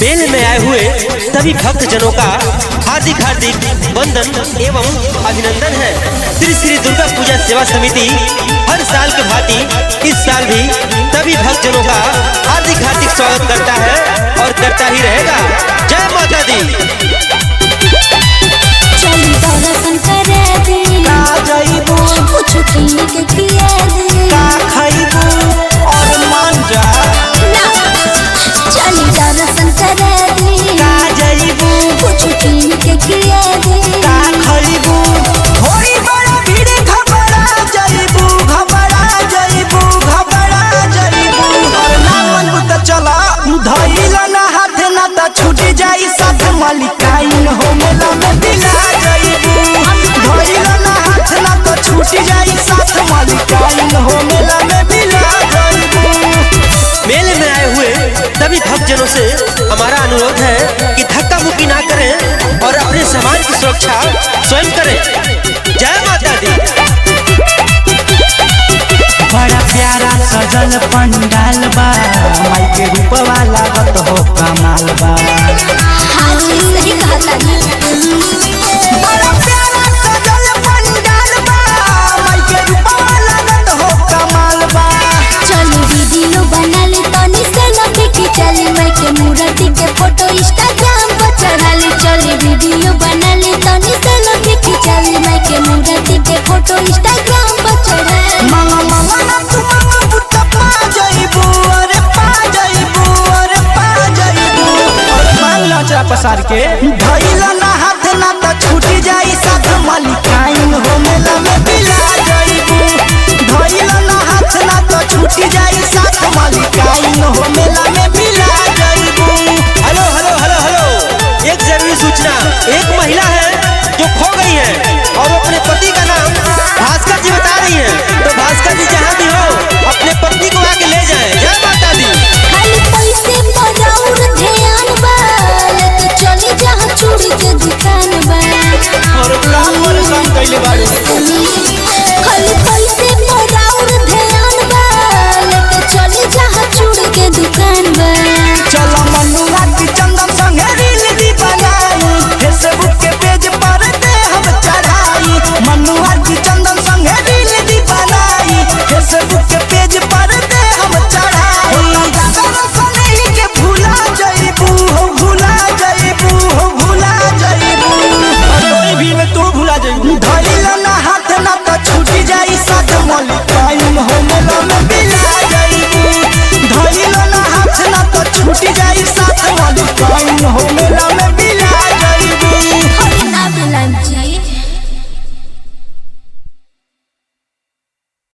मेल में आए हुए सभी भक्त जनों का हार्दिक हार्दिक वंदन एवं अभिनंदन है। श्री दुर्गा पूजा सेवा समिति हर साल के भांति इस साल भी सभी भक्त जनों का हार्दिक हार्दिक स्वागत करता है और करता ही रहेगा। जय माता दी। छूटी जाई साथ मालिकाइन हो मेला में बिला जाइबू धइला ना हाथ ना तो छूटी जाई साथ मालिकाइन हो मेला में बिला जाइबू। मेले में आए हुए सभी भक्त जनों से हमारा अनुरोध है कि धक्का मुक्की ना करें और अपने सामान की सुरक्षा स्वयं करें। जय माता दी। बड़ा प्यारा सजल पंडाल बा माई के रूपवा लागत हो कमाल बा। बड़ा प्यारा सजल पंडाल बा माई के रूपवा लागत हो कमाल बा। चली वीडियो बनाली तनी सेल्फी खिंचाली माई के मूर्ति के फोटो इंस्टाग्राम पर चढ़ाली। चली वीडियो बनाली तनी सेल्फी खिंचाली माई के मूर्ति के फोटो इंस्टाग्राम पर चढ़ाली। मामा मामा ना तुम पुत्ता पा जाइबू अरे पा जाइबू अरे पा जाइबू और मांगला चरा पसार के धइला ना हाथ ना तो छूटी जाई साथ मालिकाइन हो मेला में बिला जाइबू धइला ना हाथ ना तो छूटी जाई साथ मालिकाइन हो मेला में